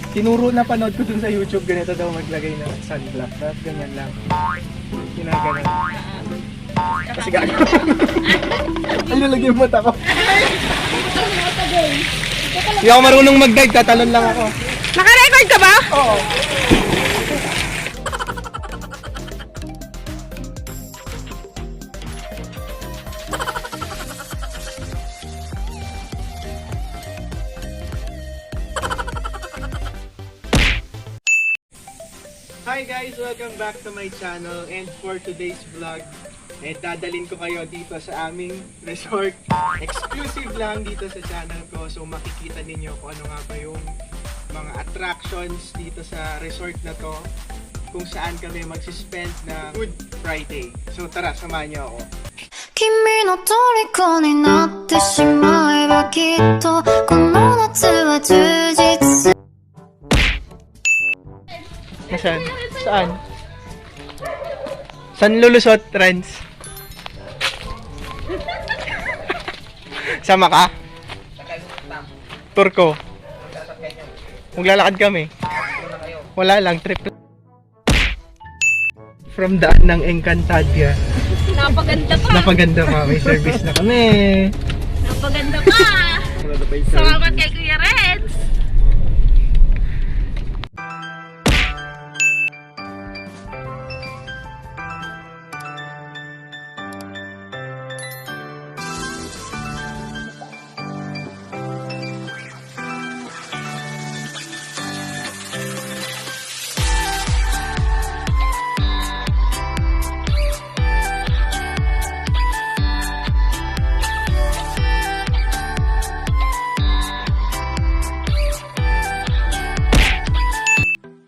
Tinuro na panood ko dun sa YouTube, ganito daw maglagay ng sunblock. Tapos ganyan lang. Ginaganon. Kasi gano'n. Ay, nalagyan mo mata ko. Hindi ako marunong mag-dive, tatalon lang ako. Naka-record ka ba? Oo. Hi guys! Welcome back to my channel, and for today's vlog, dadalhin ko kayo dito sa aming resort. Exclusive lang dito sa channel ko, so makikita ninyo kung ano nga ba yung mga attractions dito sa resort na to, kung saan kami magsispend na Good Friday. So tara, samahan niyo ako. 君の虜になってしまえばきっとこの夏は充実する Nasaan? Saan? Saan lulusot, Trans? Sama ka? Tour ko. Maglalakad kami. Wala lang, trip. From daan ng Encantadia. Napaganda pa. Napaganda pa, may service na kami. Napaganda pa. Salamat kay Kuya Renz.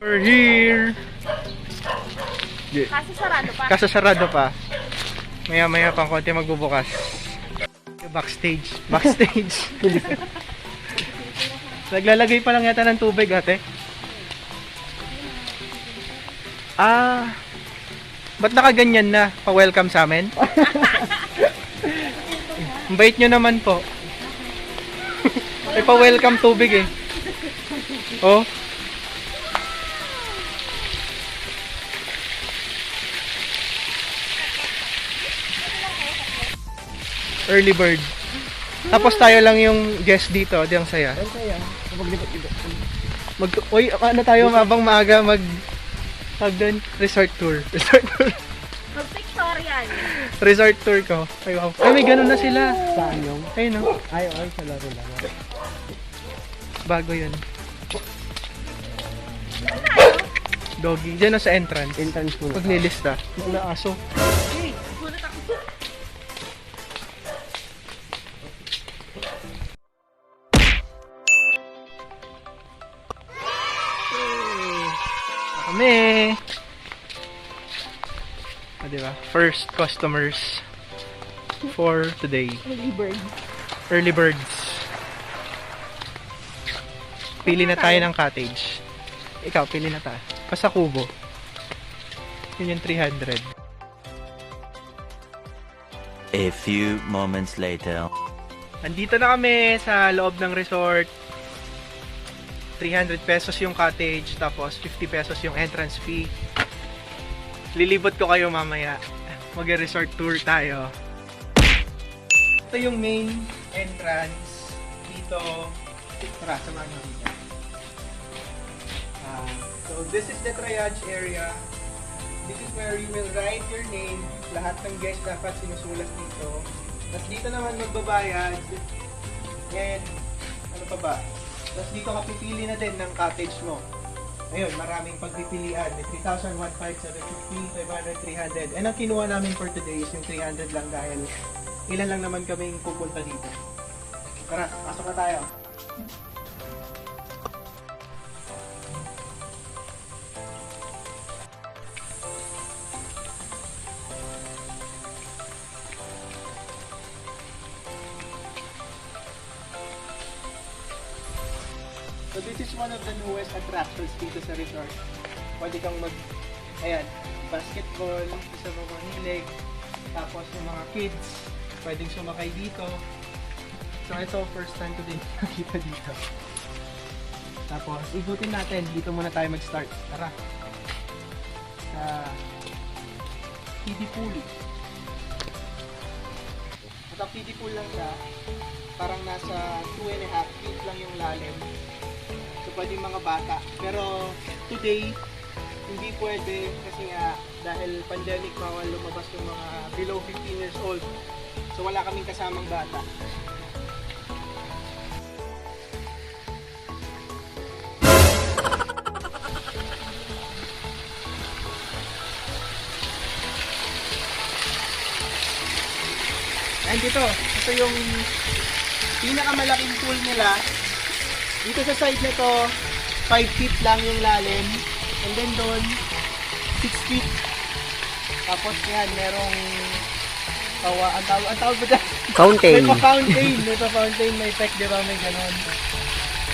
We're here! Kasi sarado pa. Kaso sarado pa. Maya-maya pang konti magbubukas. Backstage. Backstage. Naglalagay pa lang yata ng tubig, ate. Ah, ba't nakaganyan na? Pa-welcome sa amin? Ang bait nyo naman po. May pa-welcome tubig eh. Oh. Early bird. Tapos tayo lang yung guest dito, di ang saya. Ang saya. Uy, ano tayo habang maaga resort tour. Resort tour. Mag-pictorial. Resort tour ko. Ay, wow. Ay, may ganun na sila. Saan yung? Ayun no. Ay, sa laro lang. Bago yun. Doggy. Diyan na sa entrance. Entrance mo. Paglilista. Wala aso. Kami. Diba? First customers for today. Early bird. Early birds. Pili na tayo ng cottage. Ikaw, pili na tayo. Basta kubo. Yun yung 300. A few moments later. Andito na kami sa loob ng resort. 300 pesos yung cottage, tapos 50 pesos yung entrance fee. Lilibot ko kayo mamaya. Mag-resort tour tayo. Ito yung main entrance. Dito. Tara, samahan mo dito. So this is the triage area. This is where you will write your name. Lahat ng guests dapat sinusulat dito. Tapos dito naman magbabayad. And ano pa ba? Tapos dito ka pipili na din ng cottage mo. Ayun, maraming pagpipilian. May 3,000, 1,500, 750, 500, 300. And ang kinuha namin for today is yung 300 lang dahil ilan lang naman kaming pupunta dito. Tara, pasok na tayo. So this is one of the newest attractions dito sa resort. Pwede kang ayan, basketball, isa mga hilig, tapos yung mga kids, pwedeng sumakay dito. So ito, first time ko din nakita dito. Tapos, ikutin natin. Dito muna tayo mag-start. Tara. Sa kiddie pool. At ang kiddie pool lang siya, parang nasa 2.5 feet lang yung lalim. So, pwede yung mga bata. Pero, today, hindi pwede kasi nga, dahil pandemic, bawal lumabas yung mga below 15 years old. So, wala kaming kasamang bata. And ito yung pinakamalaking pool nila. Dito sa side nito, 5 feet lang yung lalim. And then doon, 6 feet. Tapos yan, merong ang tawag ba dyan? Fountain. May pa-fountain, may pek, di ba? May ganon.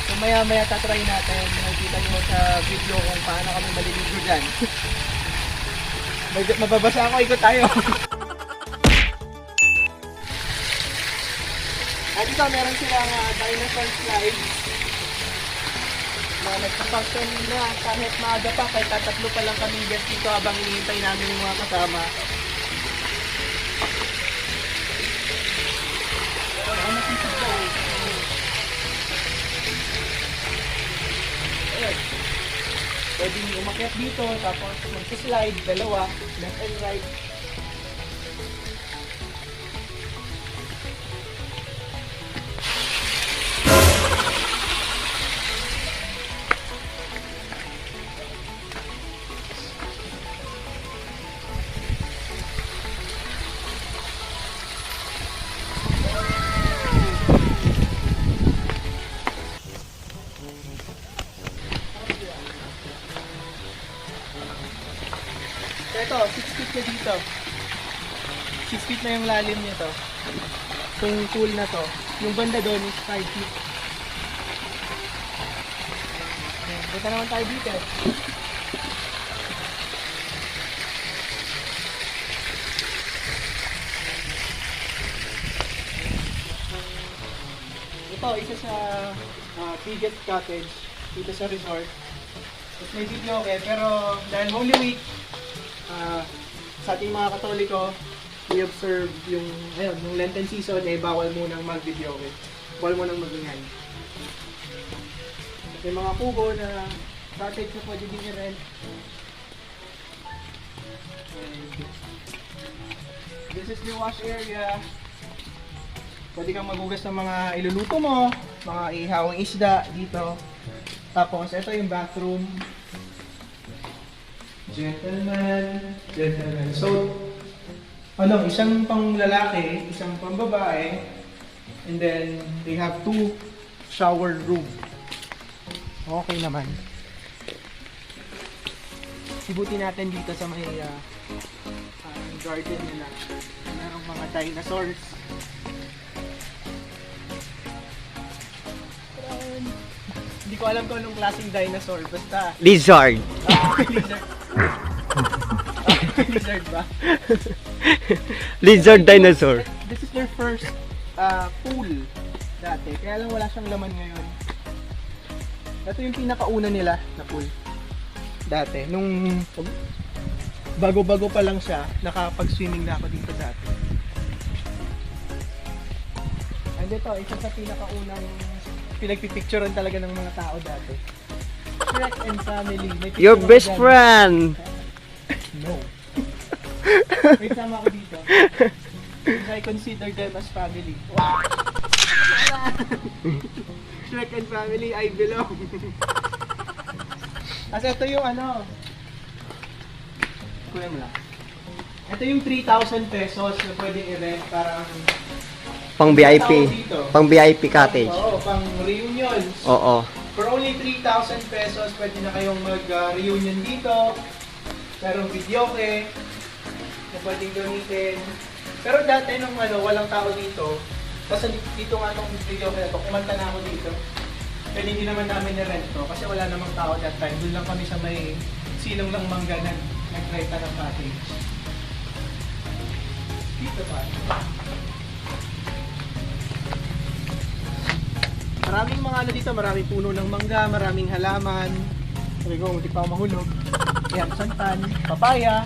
So maya tatry natin. Makikita nyo sa video kung paano kami maliligo dyan. Mababasa ako, ikot tayo. At dito, meron silang dinosaur slide na nagpa-function na kahit maaga pa, kahit tatatlo pa lang kami guest dito habang hinihintay namin yung mga kasama. Pwedeng umakyat dito, tapos mag-slide, dalawa, left and right. So ito, 6 feet na dito. 6 feet na yung lalim nito. Itong pool na to. Yung banda doon is 5 feet. Dito naman tayo dito. Ito, isa sa biggest cottage dito sa resort. Tapos may video okay, pero dahil Holy Week, sa ating mga Katoliko, we observe yung Lenten season, bawal munang mag-video okay. Bawal munang mag-ingay. May mga kubo na cottage na pwede din i-rent. This is the wash area. Pwede kang maghugas ng mga iluluto mo, mga ihawang isda dito. Tapos ito yung bathroom. Gentleman. So, isang pang lalaki, isang pang babae, and then they have 2 shower room. Okay naman. Sibutin natin dito sa may garden nila. Merong mga dinosaurs. Hindi ko alam kung anong klaseng dinosaur, basta Lizard. lizard. Lizard ba? Lizard dinosaur. This is their first pool dati. Kaya lang wala siyang laman ngayon. Ito yung pinakauna nila na pool. Dati. Nung bago-bago pa lang siya, nakapag-swimming na ako dito dati. And ito, isa sa pinakaunang pinagpipicturean talaga ng mga tao dati. Shrek and family. May Your picture best ako dyan. friend. No. May sama ako dito. I consider them as family. Wow! Shrek and family, I belong. Kasi ito yung kuya mo lang. Ito yung 3,000 pesos na pwedeng i-rent parang Pang VIP. Pang VIP cottage. Oo, pang reunions. Oo. For only 3,000 pesos, pwede na kayong mag-reunion dito. Merong videoke na pwedeng gamitin. Pero dati nung walang tao dito, kasi dito nga nung videoke na to, kumanta na ako dito. Pero hindi naman namin na-rent to kasi wala namang tao that time. Doon lang kami sa may silong ng mangganan. Nag-renta ng cottage. Dito pa. Maraming mga ano dito, maraming puno ng mangga, maraming halaman. Sabi ko, hindi pa ako mahulog. Ayan, santan, papaya.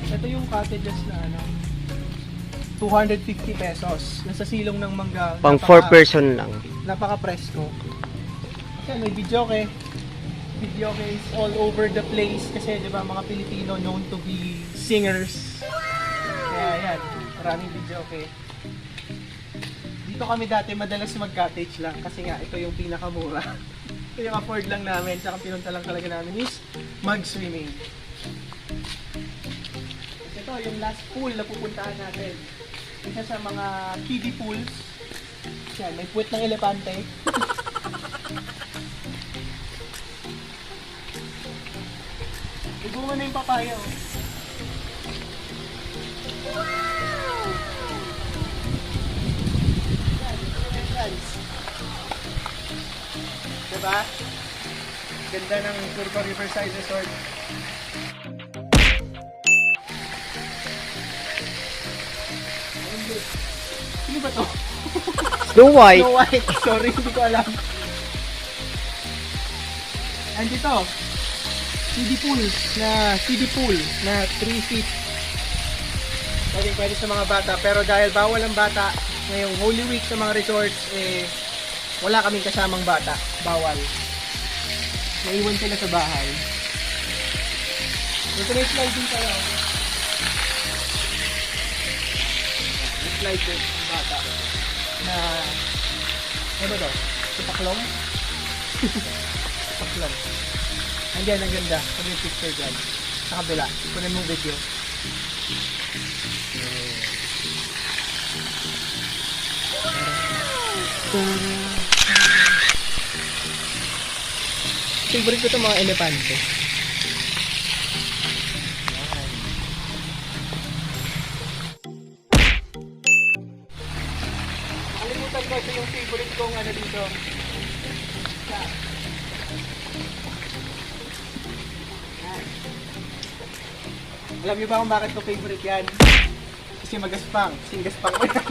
Ito yung cottages na ano, 250 pesos. Nasa silong ng mangga. Pang 4 person lang. Napaka-presko. Kasi may videoke. Videoke is all over the place kasi 'di ba mga Pilipino known to be singers. Kaya yan, maraming videoke. Dito kami dati madalas mag-cottage lang kasi nga ito yung pinakamura. Ito yung afford lang namin, tsaka pinunta lang talaga namin is mag-swimming. Ito yung last pool na pupuntahan natin. Isa sa mga kiddie pools. Yan, may puwet ng elepante. Ibunga na yung papaya, oh. Diba? Ganda ng Turbo Riverside Resort. Sino ba to? Snow White. Snow White. Sorry, hindi ko alam. And ito, kiddie pool na 3 feet. Pwede sa mga bata, pero dahil bawal ang bata ngayong Holy Week sa mga resorts, wala kaming kasamang bata. Bawal. Naiwan sila sa bahay. Ito na yung slide din tayo. Slide din yung bata. Na, ano to? Supaklong? Supaklong. Andiyan, ang ganda. Sabi yung picture dyan. Sa kabila. Kunin mong video. Favorite ko itong mga elepante. Nakalimutan ko ito yung favorite kong ano dito. Alam niyo ba kung bakit ko favorite yan? Kasi magaspang. Kasi gaspang ko yan.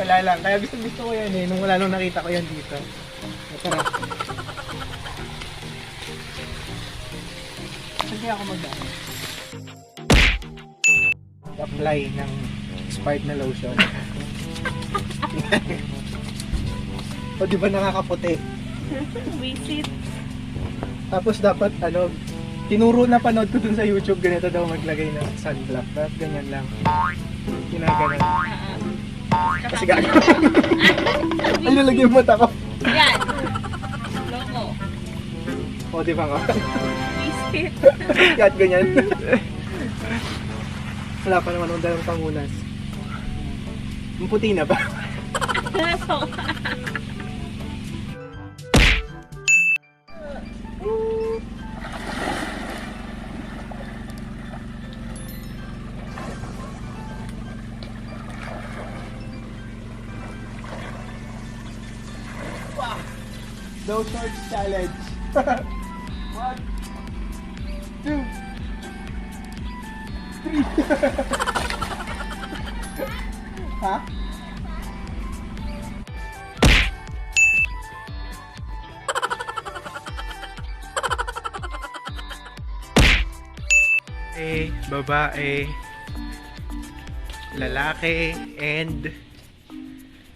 Wala lang. Kaya gusto ko yan eh. Nung nakita ko yan dito. Tara. Saan kaya ako magdaan? Apply ng expired na lotion. O di ba nakakaputi? Visit. Tapos dapat ano, tinuro na panood ko dun sa YouTube, ganito daw maglagay ng sunblock. Dapat ganyan lang. Ginaganon. Kasi gano'n. Ano lagyan mo mata ko? Yan. Logo. O di ba nga? Visit. Kahit ganyan. Wala pa naman ang dalawang pangunas. Ang puti na ba? So, No shorts challenge. 1, 2, 3. Ha? Babae, lalaki, and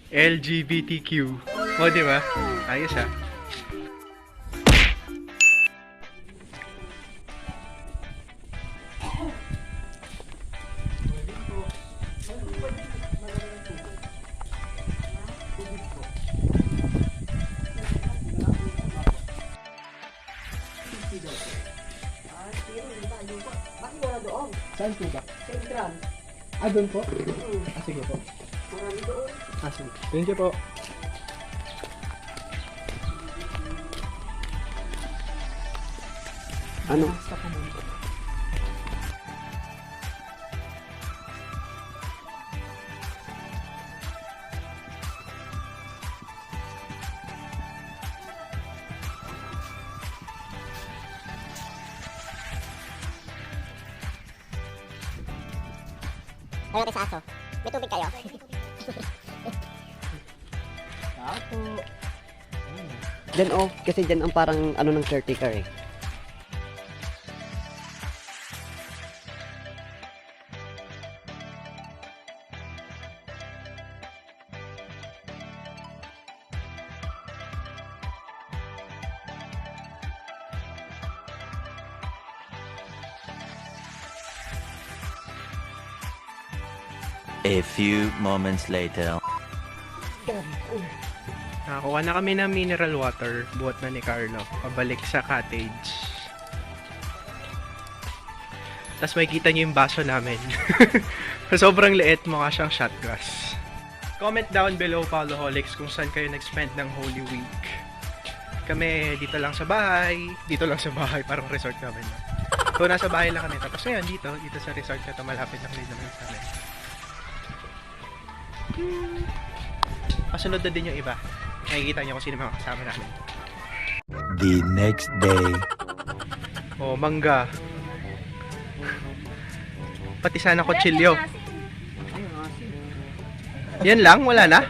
LGBTQ. O, di ba? Ayos ah. Saan po ba? Sa entrance. Ah, doon po? Ah, sige po. Marami doon. Ah, sige. Thank you po. Ano? Stop po muna. Ayaw tayo sa aso. May tubig kayo. Diyan kasi diyan ang parang ano ng caretaker eh. A few moments later. Nakakuha na kami ng mineral water, buhat na ni Carlo, pabalik sa cottage. Tapos makikita niyo yung baso namin. Sobrang liit, mukha siyang shot glass. Comment down below, Paloholics, kung saan kayo nag-spend ng Holy Week. Kami dito lang sa bahay, parang resort namin. So nasa bahay lang kami, tapos ngayon dito sa resort na ito, malapit lang din naman sa amin. Kasunod na din yung iba. Nakikita niyo kung sino mga kasama namin. The next day. Oh, mangga. Pati sana kutsilyo. Yan lang? Wala na?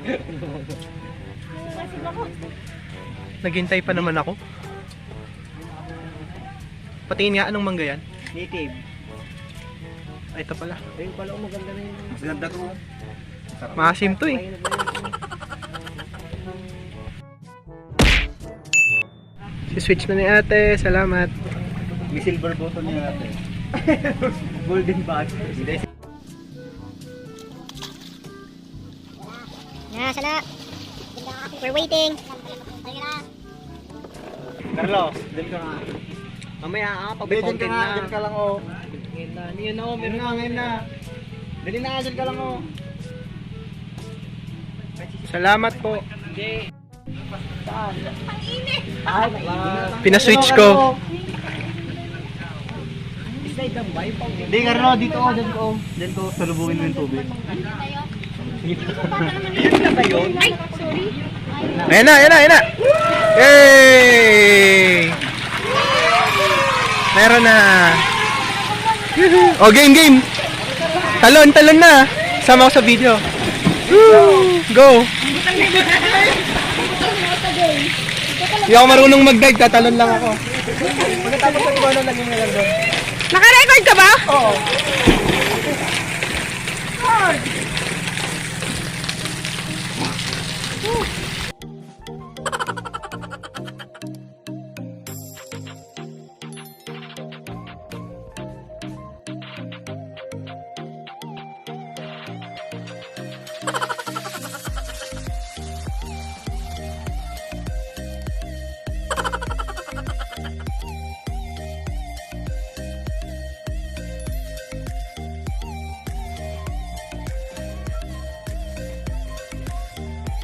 Naghintay pa naman ako. Patingin nga, anong mangga yan? Native. Ay, ito pala. Ayun pala, maganda na yun. Mas ganda to. Maasim to eh. Si-switch na ni ate. Salamat. May silver button niya ate. Golden badge. Na, sana. We're waiting. Carlos, dun ka nga. Mamaya pag-fountain na. Dun ka lang oh. Ngayon na, meron na. Dali na, dun ka lang oh. Salamat po. Ay, Pinaswitch ko. Hindi, Carlo, dito ko, dyan ko. Dyan ko, salubungin mo yung tubig. Ay, sorry. Ayan na. Yay! Meron na. Oh, game. Talon na. Sama ko sa video. Woo! Go! Hindi ako marunong mag-dive, tatalon lang ako. Pagkatapos sa iba lang yung ngayon doon. Naka-record ka ba? Oo.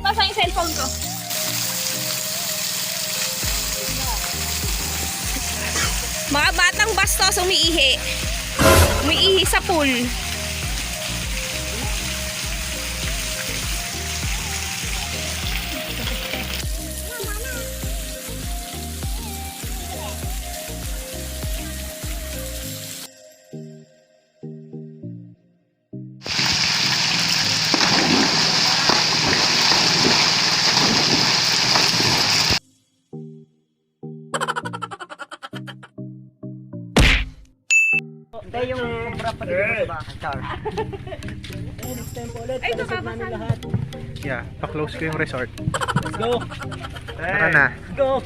Pasang yung cellphone ko. Mga batang bastos umiihi. Umiihi sa pool. Hindi, yung sobra pa dito sa car. Ay, ito babasa. Yeah, pa-close ko yung resort. Let's go! Tara na. Let's go!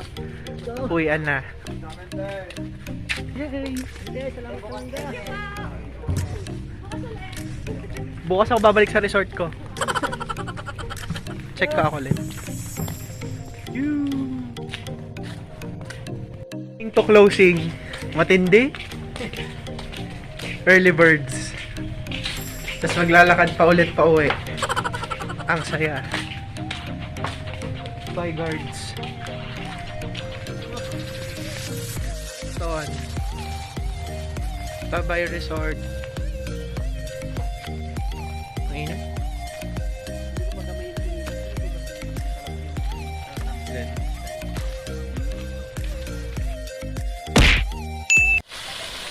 Uwian na. Yay! Hindi, salamat sa mangga. Bukas ako babalik sa resort ko. Check ka ako ulit. To closing. Matindi. Early birds. Tapos maglalakad pa ulit pa uwi. Ang saya. Bye guards. Ton. Bye bye resort. Mainit.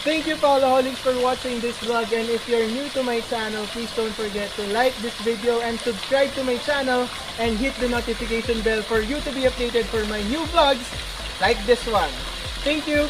Thank you, Paoloholics, for watching this vlog. And if you're new to my channel, please don't forget to like this video and subscribe to my channel and hit the notification bell for you to be updated for my new vlogs like this one. Thank you!